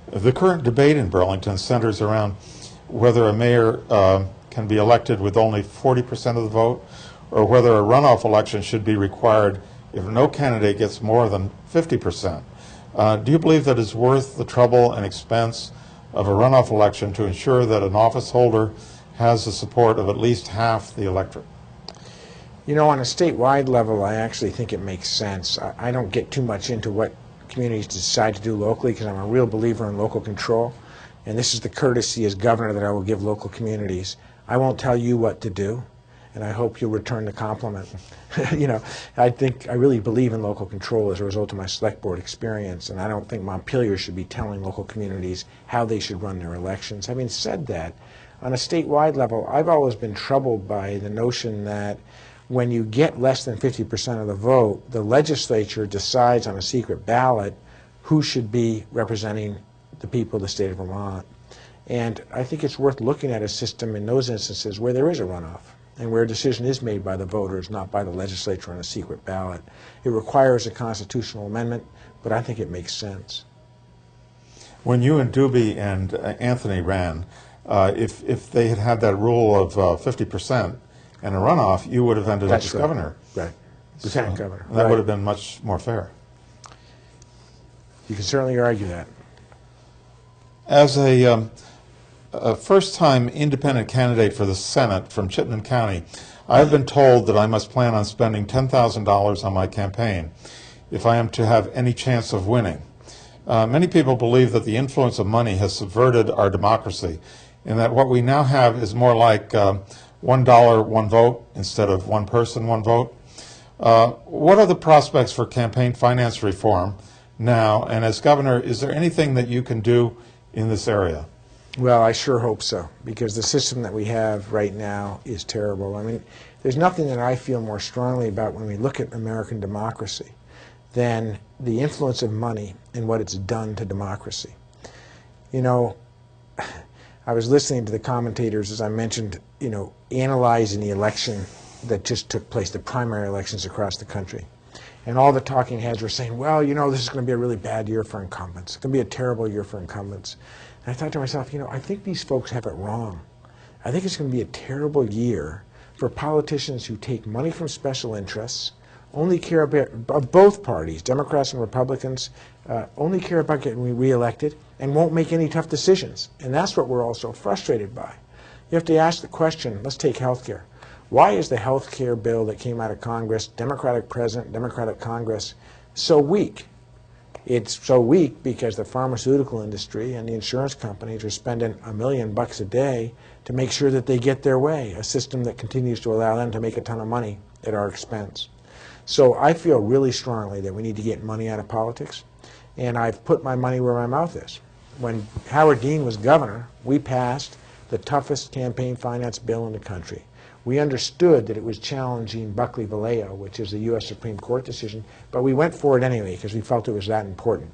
The current debate in Burlington centers around whether a mayor can be elected with only 40% of the vote, or whether a runoff election should be required if no candidate gets more than 50%. Do you believe that it's worth the trouble and expense of a runoff election to ensure that an office holder has the support of at least half the electorate? You know, on a statewide level, I actually think it makes sense. I don't get too much into what communities decide to do locally because I'm a real believer in local control. And this is the courtesy as governor that I will give local communities. I won't tell you what to do, and I hope you'll return the compliment. You know, I really believe in local control as a result of my select board experience, and I don't think Montpelier should be telling local communities how they should run their elections. Having said that, on a statewide level, I've always been troubled by the notion that when you get less than 50% of the vote, the legislature decides on a secret ballot who should be representing the people of the state of Vermont. And I think it's worth looking at a system in those instances where there is a runoff and where a decision is made by the voters, not by the legislature on a secret ballot. It requires a constitutional amendment, but I think it makes sense. When you and Doobie and Anthony ran, if they had had that rule of 50% and a runoff, you would have ended up as governor. Right, lieutenant governor. That would have been much more fair. You can certainly argue that. As a first-time independent candidate for the Senate from Chittenden County, I've been told that I must plan on spending $10,000 on my campaign if I am to have any chance of winning. Many people believe that the influence of money has subverted our democracy, and that what we now have is more like $1, one vote instead of one person, one vote. What are the prospects for campaign finance reform now? And as governor, is there anything that you can do in this area? Well, I sure hope so, because the system that we have right now is terrible. I mean, there's nothing that I feel more strongly about when we look at American democracy than the influence of money and what it's done to democracy. You know, I was listening to the commentators, as I mentioned, you know, analyzing the election that just took place, the primary elections across the country. And all the talking heads were saying, well, you know, this is going to be a really bad year for incumbents. It's going to be a terrible year for incumbents. And I thought to myself, you know, I think these folks have it wrong. I think it's going to be a terrible year for politicians who take money from special interests, only care about both parties, Democrats and Republicans, only care about getting reelected and won't make any tough decisions. And that's what we're all so frustrated by. You have to ask the question, let's take health care. Why is the health care bill that came out of Congress, Democratic President, Democratic Congress, so weak? It's so weak because the pharmaceutical industry and the insurance companies are spending $1 million a day to make sure that they get their way, a system that continues to allow them to make a ton of money at our expense. So I feel really strongly that we need to get money out of politics, and I've put my money where my mouth is. When Howard Dean was governor, we passed the toughest campaign finance bill in the country. We understood that it was challenging Buckley-Vallejo, which is the U.S. Supreme Court decision, but we went for it anyway because we felt it was that important.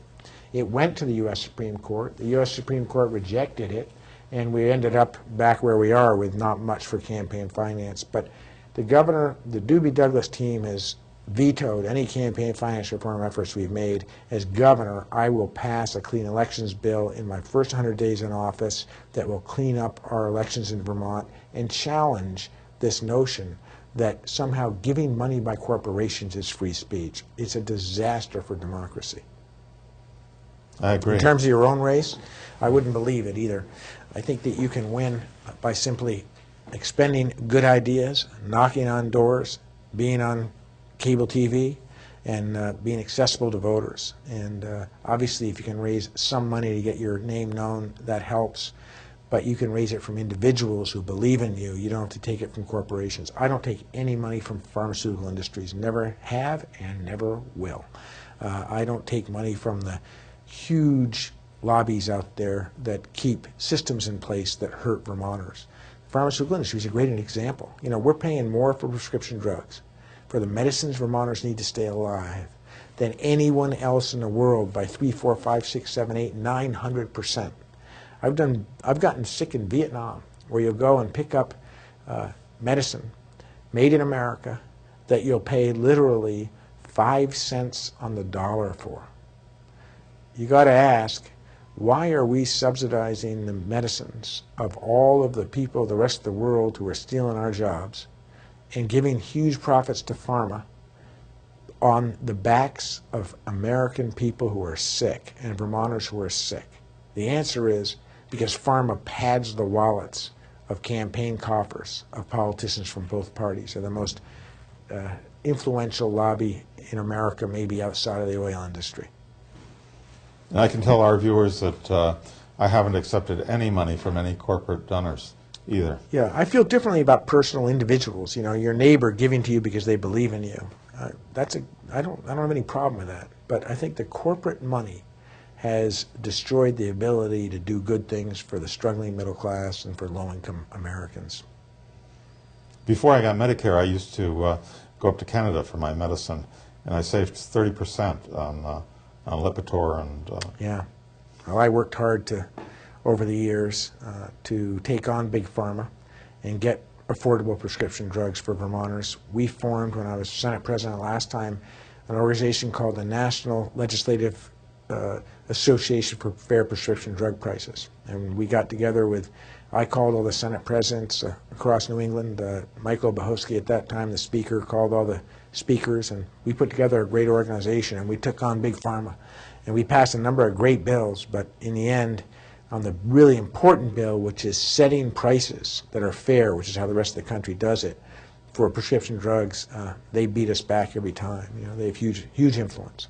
It went to the U.S. Supreme Court. The U.S. Supreme Court rejected it, and we ended up back where we are with not much for campaign finance. But the governor, the Doobie-Douglas team has vetoed any campaign finance reform efforts we've made. As governor, I will pass a clean elections bill in my first 100 days in office that will clean up our elections in Vermont and challenge this notion that somehow giving money by corporations is free speech. It's a disaster for democracy. I agree. In terms of your own race, I wouldn't believe it either. I think that you can win by simply expending good ideas, knocking on doors, being on cable TV, and being accessible to voters. And obviously, if you can raise some money to get your name known, that helps. But you can raise it from individuals who believe in you. You don't have to take it from corporations. I don't take any money from pharmaceutical industries, never have and never will. I don't take money from the huge lobbies out there that keep systems in place that hurt Vermonters. The pharmaceutical industry is a great example. You know, we're paying more for prescription drugs, for the medicines Vermonters need to stay alive, than anyone else in the world by 3, 4, 5, 6, 7, 8, 900%. I've gotten sick in Vietnam, where you'll go and pick up medicine made in America that you'll pay literally 5 cents on the dollar for. You got to ask, why are we subsidizing the medicines of all of the people, the rest of the world, who are stealing our jobs and giving huge profits to pharma on the backs of American people who are sick and Vermonters who are sick? The answer is because pharma pads the wallets of campaign coffers of politicians from both parties. They're the most influential lobby in America, maybe outside of the oil industry. And I can tell our viewers that I haven't accepted any money from any corporate donors either. Yeah, I feel differently about personal individuals. You know, your neighbor giving to you because they believe in you. I don't have any problem with that. But I think the corporate money has destroyed the ability to do good things for the struggling middle class and for low-income Americans. Before I got Medicare, I used to go up to Canada for my medicine, and I saved 30% on Lipitor and... Yeah. Well, I worked hard over the years to take on Big Pharma and get affordable prescription drugs for Vermonters. We formed, when I was Senate President last time, an organization called the National Legislative Association for Fair Prescription Drug Prices. And we got together with, I called all the Senate presidents across New England. Michael Bohosky at that time, the speaker, called all the speakers, and we put together a great organization, and we took on Big Pharma. And we passed a number of great bills, but in the end, on the really important bill, which is setting prices that are fair, which is how the rest of the country does it, for prescription drugs, they beat us back every time. You know, they have huge influence.